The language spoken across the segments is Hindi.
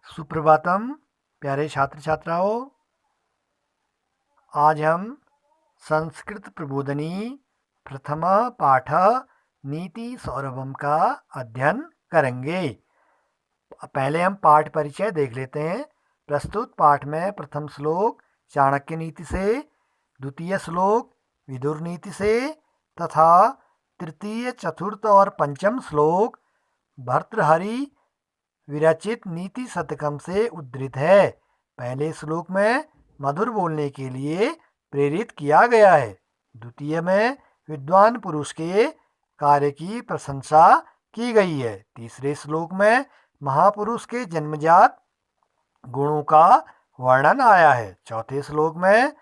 सुप्रभातम प्यारे छात्र छात्राओं। आज हम संस्कृत प्रबोधनी प्रथम पाठ नीति सौरभम का अध्ययन करेंगे। पहले हम पाठ परिचय देख लेते हैं। प्रस्तुत पाठ में प्रथम श्लोक चाणक्य नीति से, द्वितीय श्लोक विदुर नीति से तथा तृतीय, चतुर्थ और पंचम श्लोक भर्तृहरि विरचित नीति शतकम से उद्धृत है। पहले श्लोक में मधुर बोलने के लिए प्रेरित किया गया है। द्वितीय में विद्वान पुरुष के कार्य की प्रशंसा की गई है। तीसरे श्लोक में महापुरुष के जन्मजात गुणों का वर्णन आया है। चौथे श्लोक में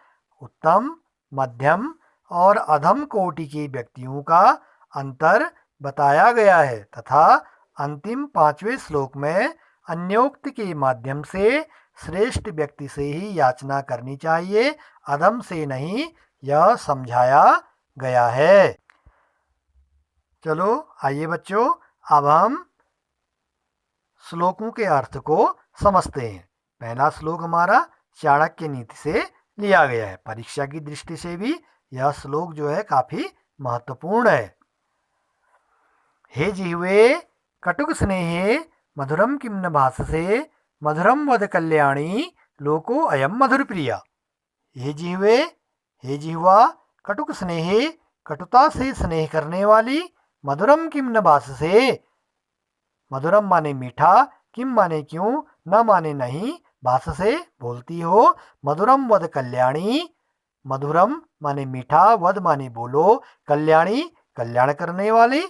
उत्तम, मध्यम और अधम कोटि के व्यक्तियों का अंतर बताया गया है तथा अंतिम पांचवें श्लोक में अन्योक्त के माध्यम से श्रेष्ठ व्यक्ति से ही याचना करनी चाहिए, अधम से नहीं, यह समझाया गया है। चलो आइए बच्चों, अब हम श्लोकों के अर्थ को समझते हैं। पहला श्लोक हमारा चाणक्य नीति से लिया गया है। परीक्षा की दृष्टि से भी यह श्लोक जो है काफी महत्वपूर्ण है। हे जिह्वे कटुक स्नेहे मधुरम किम न भाससे मधुरम वद कल्याणी लोको अयम मधुर प्रिया। हे जिह्वे, हे जिह्वा, कटुक स्नेहे कटुता से स्नेह करने वाली, मधुरम किम न भाससे, मधुरम माने मीठा, किम माने क्यों, न माने नहीं, भाष से बोलती हो, मधुरम वद कल्याणी, मधुरम माने मीठा, वद माने बोलो, कल्याणी कल्याण करने वाली,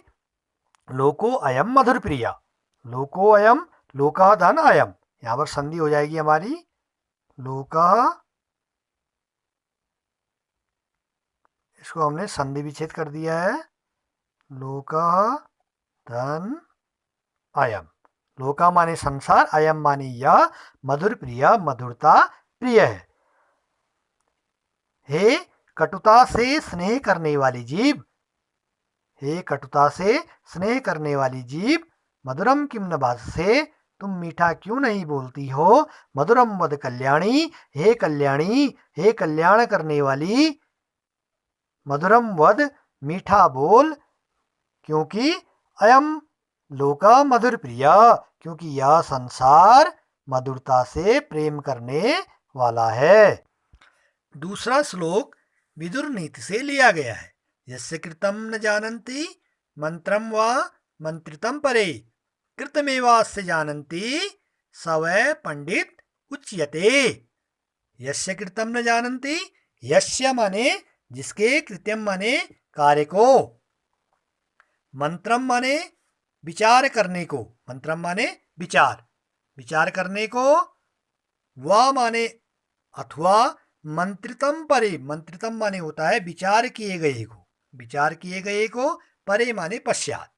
लोको अयम मधुर प्रिया। लोको अयम, लोका धन अयम, यहां पर संधि हो जाएगी हमारी, लोका, इसको हमने संधि विच्छेद कर दिया है, लोका धन अयम। लोका माने संसार, अयम माने यह, मधुर प्रिया मधुरता प्रिय है। हे कटुता से स्नेह करने वाली जीव, हे कटुता से स्नेह करने वाली जीव, मधुरम किम न भाससे, तुम मीठा क्यों नहीं बोलती हो, मधुरम वद कल्याणी, हे कल्याणी, हे कल्याण करने वाली, मधुरम वद मीठा बोल, क्योंकि अयम लोका मधुर प्रिया, क्योंकि यह संसार मधुरता से प्रेम करने वाला है। दूसरा श्लोक विदुर नीति से लिया गया है। यस्य कृतं न जानन्ति मंत्रम वा मंत्रितं परे कृतमेवास्य जानन्ति स वै पंडित उच्यते। यस्य कृतं न जानन्ति, यस्य माने जिसके, कृत्यम माने कार्य को, मंत्रम माने विचार करने को, मंत्रम माने विचार, विचार करने को, वा माने अथवा, मंत्रितम परे, मंत्रितम माने होता है विचार किए गए को, विचार किए गए को, परे माने पश्चात।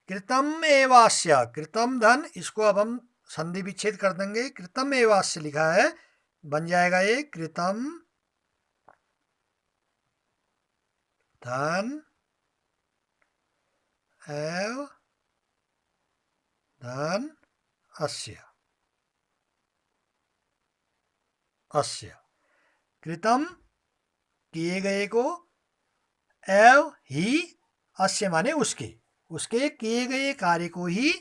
कृतम एवास्य, कृतम धन, इसको अब हम संधि विच्छेद कर देंगे, कृतम एवास्य लिखा है, बन जाएगा ये कृतम धन एव धन अस्य, अस्य कृतम किए गए को, एव ही, अस्य माने उसके, उसके किए गए कार्य को ही,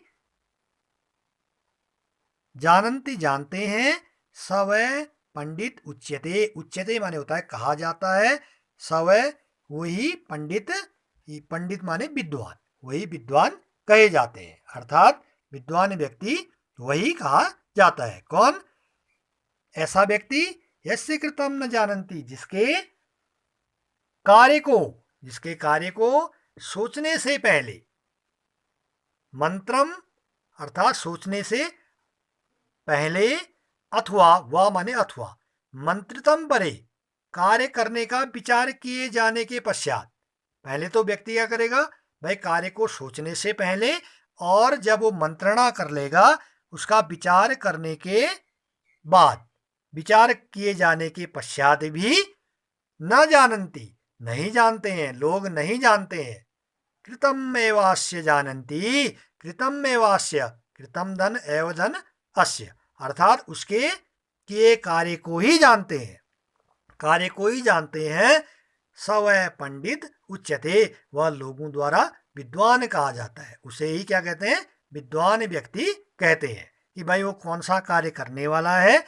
जानन्ति जानते हैं, सवै पंडित उच्यते, उच्यते माने होता है कहा जाता है, सवै वही पंडित, पंडित माने विद्वान, वही विद्वान कहे जाते हैं, अर्थात विद्वान व्यक्ति वही कहा जाता है। कौन? ऐसा व्यक्ति, यस्य कृतम न जानन्ति, जिसके कार्य को, जिसके कार्य को सोचने से पहले, मंत्रम अर्थात सोचने से पहले, अथवा, वा माने अथवा, मंत्रितम परे कार्य करने का विचार किए जाने के पश्चात। पहले तो व्यक्ति क्या करेगा भाई, कार्य को सोचने से पहले, और जब वो मंत्रणा कर लेगा उसका विचार करने के बाद, विचार किए जाने के पश्चात भी न जानन्ति, नहीं जानते हैं, लोग नहीं जानते हैं। कृतम एवास्य जानन्ति, कृतम एवास्य, कृतम धन एव धन अस्य, अर्थात उसके किए कार्य को ही जानते हैं, कार्य को ही जानते हैं। सवै पंडित उच्यते, वह लोगों द्वारा विद्वान कहा जाता है, उसे ही क्या कहते हैं, विद्वान व्यक्ति कहते हैं। कि भाई वो कौन सा कार्य करने वाला है,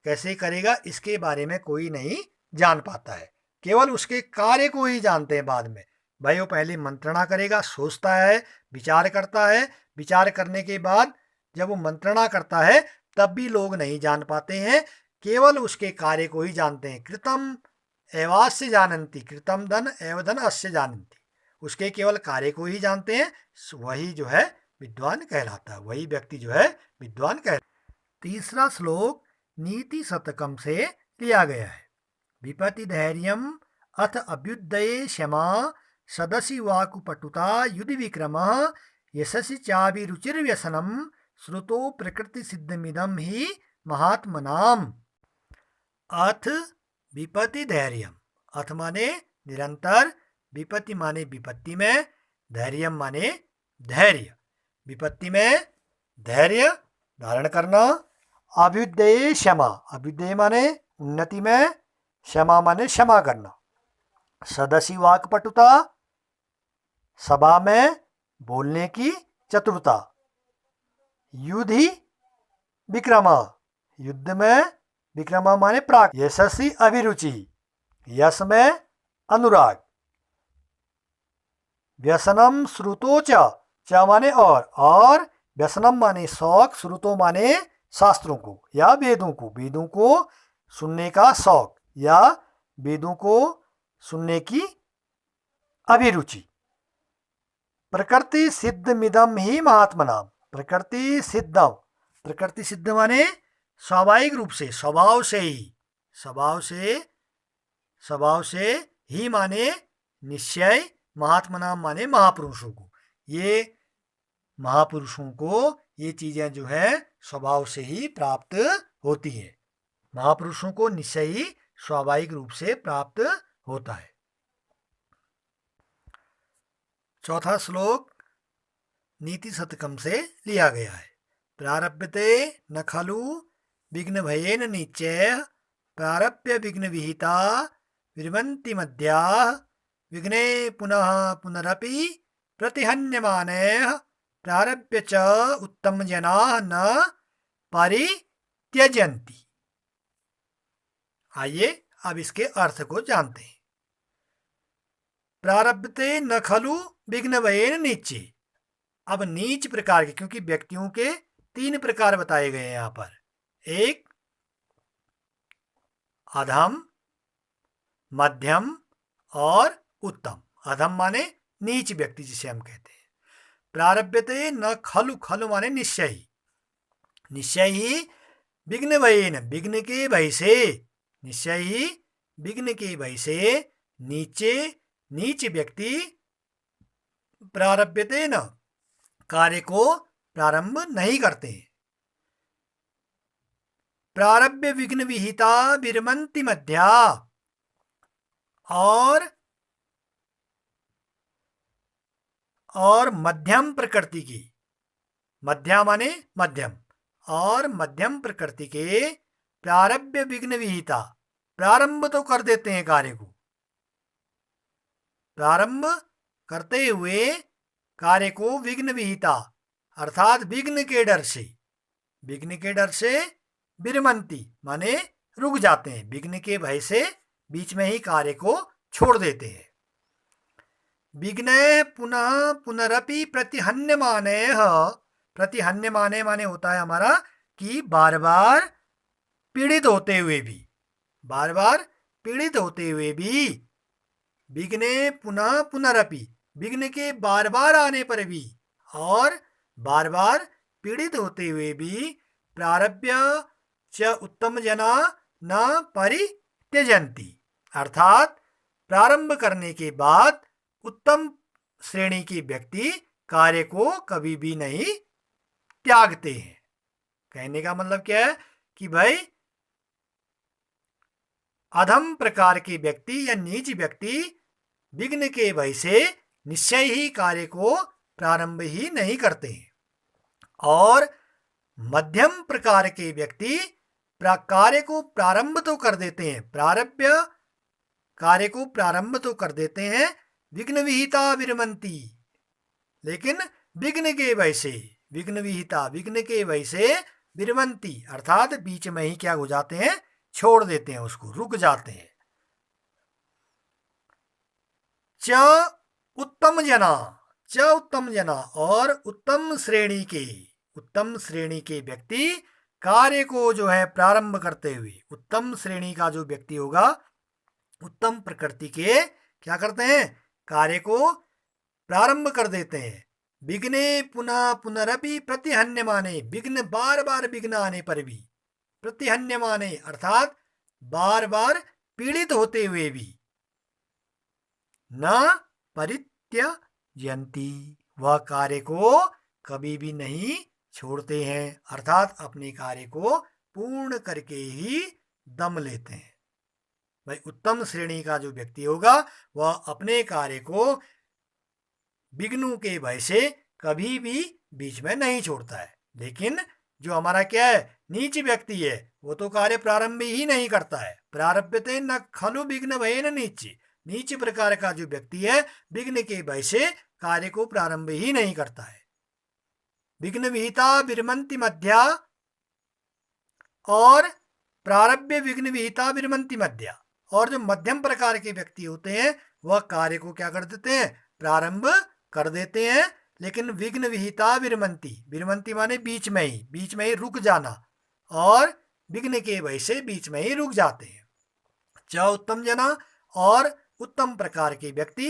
कैसे करेगा, इसके बारे में कोई नहीं जान पाता है, केवल उसके कार्य को ही जानते हैं। बाद में भाई वो पहले मंत्रणा करेगा, सोचता है, विचार करता है, विचार करने के बाद जब वो मंत्रणा करता है तब भी लोग नहीं जान पाते हैं, केवल उसके कार्य को ही जानते हैं। कृतम एवास्य जानन्ति, कृतम धन एव धन अस्य जानन्ति, उसके केवल कार्य को ही जानते हैं, वही जो है विद्वान कहलाता है, वही व्यक्ति जो है विद्वान कहलाता है। तीसरा श्लोक नीति शतकम से लिया गया है। विपति धैर्यम अथ अभ्युदये क्षमा सदसि वाकुपटुता युधि विक्रम यशसि चाभिरुचिर्व्यसनम श्रुतो प्रकृति सिद्धमिदम ही महात्मनाम। अथ विपति धैर्यम, अथ माने निरंतर, विपत्ति माने विपत्ति में, धैर्य माने धैर्य, विपत्ति में धैर्य धारण करना। अभ्युदय क्षमा, अभ्युदय माने उन्नति में, क्षमा माने क्षमा करना। सदसि वाक्पटुता, सभा में बोलने की चतुरता। युधि विक्रम, युद्ध में, विक्रम माने प्राक। यशस्वी अभिरुचि, यश में अनुराग। व्यसनम श्रुतो च माने और व्यसनम माने शौक, श्रुतो माने शास्त्रों को या वेदों को, वेदों को सुनने का शौक या वेदों को सुनने की अभिरुचि। प्रकृति सिद्ध मिदम ही महात्मनाम, प्रकृति सिद्धम, प्रकृति सिद्ध माने स्वाभाविक रूप से, स्वभाव से ही, स्वभाव से ही माने निश्चय, महात्मनाम माने महापुरुषों को। ये महापुरुषों को ये चीजें जो है स्वभाव से ही प्राप्त होती है, महापुरुषों को निश्चय ही स्वाभाविक रूप से प्राप्त होता है। चौथा श्लोक नीति शतकम से लिया गया है। प्रारभ्यते न खलु विघ्न भयेन निश्चय प्रारभ्य विघ्न विहिता विरमन्ति मध्याः विघ्ने पुनः पुनरपि प्रतिहन्यमानैः प्रारभ्य च उत्तम जनाः न परित्यजन्ति। आइए अब इसके अर्थ को जानते हैं। प्रारब्धते न खलु विघ्न भयेन नीचे, अब नीच प्रकार के, क्योंकि व्यक्तियों के 3 प्रकार बताए गए हैं यहाँ पर। एक अधम, मध्यम और उत्तम। अधम माने नीच व्यक्ति जिसे हम कहते हैं। प्रारभ्यते न खलु, खलु माने निश्चय ही, निश्चय ही विघ्न भयेन, विघ्न के भय से, निश्चय ही विघ्न के भय से नीचे, नीच व्यक्ति प्रारभ्यते न, कार्य को प्रारंभ नहीं करते। प्रारभ्य विघ्न विहिता विरमन्ति मध्या, और मध्यम प्रकृति की, मध्या माने मध्यम, और मध्यम प्रकृति के प्रारभ्य विघ्न विहिता, प्रारंभ तो कर देते हैं कार्य को, प्रारंभ करते हुए कार्य को विघ्न विहिता अर्थात विघ्न के डर से, विघ्न के डर से विरमन्ति माने रुक जाते हैं, विघ्न के भय से बीच में ही कार्य को छोड़ देते हैं। विघ्न पुनः पुनरपि प्रतिहन्यमानैः, प्रतिहन्यमाने माने होता है हमारा कि बार बार पीड़ित होते हुए भी, बार बार पीड़ित होते हुए भी, विघ्ने पुनः पुनरपि, विघ्न के बार बार आने पर भी और बार बार पीड़ित होते हुए भी, प्रारभ्य च उत्तम जना न परित्यजन्ति, अर्थात प्रारंभ करने के बाद उत्तम श्रेणी के व्यक्ति कार्य को कभी भी नहीं त्यागते हैं। कहने का मतलब क्या है कि भाई अधम प्रकार के व्यक्ति या नीच व्यक्ति विघ्न के भय से निश्चय ही कार्य को प्रारंभ ही नहीं करते हैं, और मध्यम प्रकार के व्यक्ति कार्य को प्रारंभ तो कर देते हैं, प्रारब्ध कार्य को प्रारंभ तो कर देते हैं, विघ्न विहिता विरमंती, लेकिन विघ्न के वजह से, विघ्न विहिता विघ्न के वजह से विरमंती अर्थात बीच में ही क्या हो जाते हैं, छोड़ देते हैं, उसको रुक जाते हैं। च उत्तम जना, च उत्तम जना और उत्तम श्रेणी के व्यक्ति कार्य को जो है प्रारंभ करते हुए, उत्तम श्रेणी का जो व्यक्ति होगा, उत्तम प्रकृति के क्या करते हैं, कार्य को प्रारंभ कर देते हैं। विघ्ने पुनः पुनरपि प्रतिहन्यमाने, विघ्न बार बार विघ्न आने पर भी, प्रतिहन्यमाने अर्थात बार बार पीड़ित होते हुए भी, न परित्यजन्ति वह कार्य को कभी भी नहीं छोड़ते हैं, अर्थात अपने कार्य को पूर्ण करके ही दम लेते हैं। भाई उत्तम श्रेणी का जो व्यक्ति होगा वह अपने कार्य को विघ्नों के भय से कभी भी बीच में नहीं छोड़ता है। लेकिन जो हमारा क्या है, नीच व्यक्ति है, वो तो कार्य प्रारंभ ही नहीं करता है। प्रारब्धते न खलु विघ्न भय न नीच, नीच प्रकार का जो व्यक्ति है विघ्न के भय से कार्य को प्रारंभ ही नहीं करता है। विघ्न विहिता विरमंति मध्या और प्रारब्ध विघ्न विहिता विरमंति मध्या, और जो मध्यम प्रकार के व्यक्ति होते हैं वह कार्य को क्या कर देते हैं, प्रारंभ कर देते हैं, लेकिन विघ्न विहिता विरमंती, विरमंती माने बीच में ही रुक जाना, और विघ्न के वजह से बीच में ही रुक जाते हैं। च उत्तम जना और उत्तम प्रकार के व्यक्ति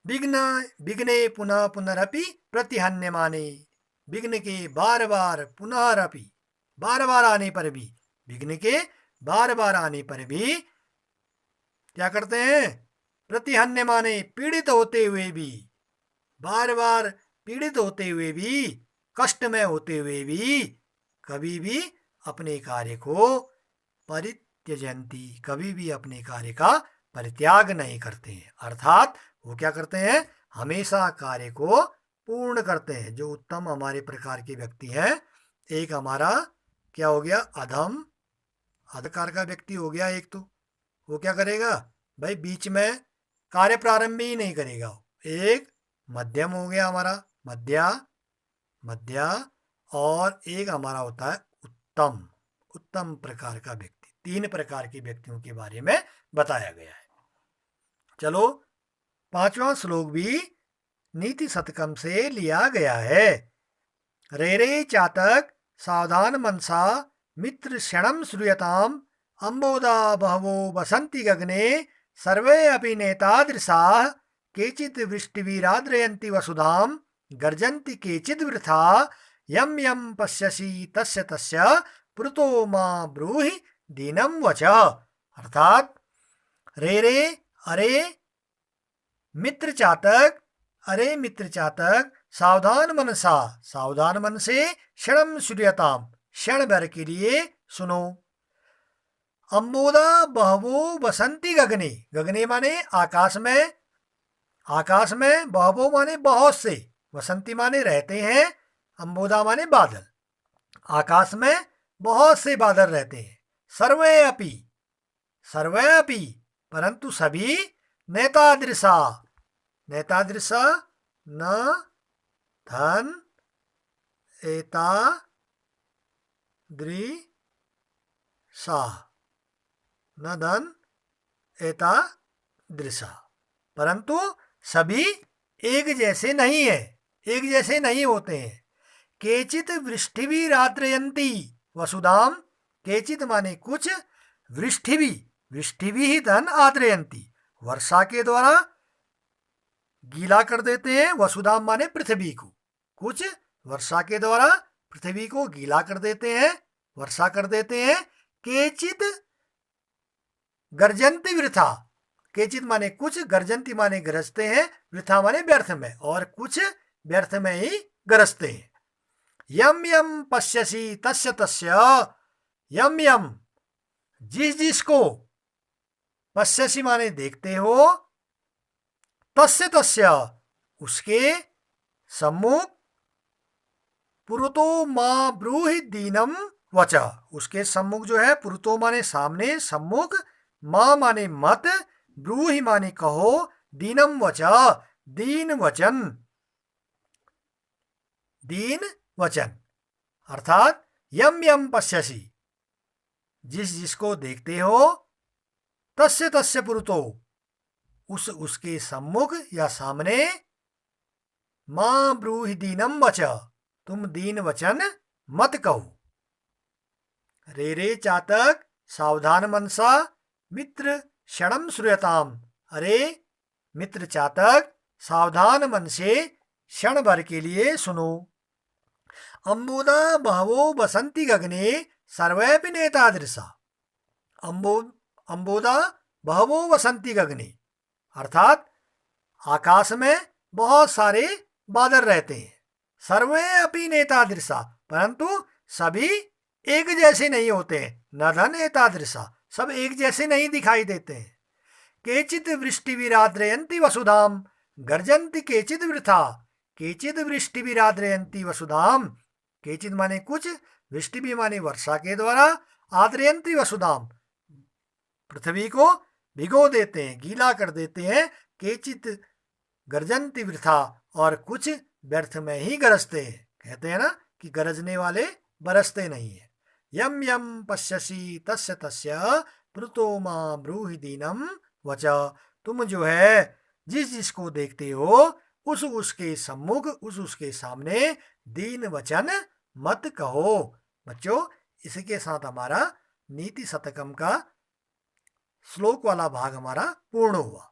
विघ्ने पुनः पुनरपि प्रतिहन्यमाने, विघ्न के बार बार पुनरपि बार बार आने पर भी, विघ्न के बार बार आने पर भी क्या करते हैं, प्रतिहन्यमाने पीड़ित होते हुए भी, बार बार पीड़ित होते हुए भी, कष्ट में होते हुए भी कभी भी अपने कार्य को परित्यजन्ति, कभी भी अपने कार्य का परित्याग नहीं करते हैं, अर्थात वो क्या करते हैं, हमेशा कार्य को पूर्ण करते हैं। जो उत्तम हमारे प्रकार के व्यक्ति हैं, एक हमारा क्या हो गया, अधम अधकार का व्यक्ति हो गया एक, तो वो क्या करेगा भाई, बीच में कार्य प्रारंभ ही नहीं करेगा। एक मध्यम हो गया हमारा मध्या, और एक हमारा होता है उत्तम प्रकार का व्यक्ति। 3 प्रकार के व्यक्तियों के बारे में बताया गया है। चलो 5वां श्लोक भी नीति शतकम से लिया गया है। रे चातक सावधान मनसा मित्र क्षणम श्रूयताम, अंबोदा बहवो बसंति गगने सर्वे अपि नेतादृशाः, केचित् वृष्टिभिराद्रयन्ति वसुधाम, गर्जन्ति केचिद् वृथा, यम यम पश्यसि तस्य तस्य पुरतो मां ब्रूहि दीनम वचः। अर्थात रे अरे मित्र चातक सावधान मनसा, सावधान मन से, क्षणम श्रूयताम क्षण भर के लिए सुनो, अंबोदा बहवो बसंती गगने, गगने माने आकाश में, बहवो माने बहुत से, बसंती माने रहते हैं, अंबोदा माने बादल, आकाश में बहुत से बादल रहते हैं। सर्वे अपि परंतु सभी, नेतादृशा न धन एता दृशा, न धन एता दृशा, परंतु सभी एक जैसे नहीं है, एक जैसे नहीं होते हैं। केचित वृष्टिभिराद्रयन्ति वसुधाम, केचित माने कुछ, वृष्टिभि ही धन आद्रयन्ति, वर्षा के द्वारा गीला कर देते हैं, वसुधाम माने पृथ्वी को, कुछ वर्षा के द्वारा पृथ्वी को गीला कर देते हैं, वर्षा कर देते हैं। केचित गर्जन्ति वृथा, केचित माने कुछ, गर्जन्ति माने गरजते हैं, वृथा माने व्यर्थ में, और कुछ व्यर्थ में ही गरजते हैं। यम यम पश्यसि तस्य तस्य, यम यम जिस जिसको, पश्यसि माने देखते हो, तस्य तस्य उसके सम्मुख, पुरुतो मां ब्रूहि दीनम वच, उसके सम्मुख जो है, पुरुतो माने सामने, सम्मुख, मां माने मत, ब्रूहि माने कहो, दीनम वच दीन वचन, दीन वचन अर्थात यम यम पश्यसि, जिस जिसको देखते हो, तस्य तस्य पुरुतो, उस उसके सम्मुख या सामने, मां ब्रूहि दीनम वच, तुम दीन वचन मत कहो। रे रे चातक सावधान मनसा मित्र क्षणम श्रूयताम, अरे मित्र चातक सावधान मन से क्षण भर के लिए सुनो। अंबुदा बहवो बसंती गगने सर्वैपि नेतादृशा, अंबुदा बहवो बसंती गगने, अर्थात आकाश में बहुत सारे बादल रहते हैं, सर्वे अपि नेतादृशा, परंतु सभी एक जैसे नहीं होते, न धन एतादृशा, सब एक जैसे नहीं दिखाई देते हैं। केचित वृष्टि विराद्रयंती वसुधाम गर्जंती केचित वृथा, केचित वृष्टि विराद्रयंती वसुधाम, केचित माने कुछ, वृष्टि भी माने वर्षा के द्वारा, आद्रयंती वसुधाम पृथ्वी को भिगो देते हैं, गीला कर देते हैं, केचित गर्जंती वृथा, और कुछ व्यर्थ में ही गरजते हैं। कहते हैं ना कि गरजने वाले बरसते नहीं है। यम यम पश्यसि तस्य तस्य प्रुतो मां ब्रूहि दीनम वच, तुम जो है जिस जिसको देखते हो, उस उसके सम्मुख, उस उसके सामने दीन वचन मत कहो। बच्चों, इसके साथ हमारा नीति शतकम का श्लोक वाला भाग हमारा पूर्ण हुआ।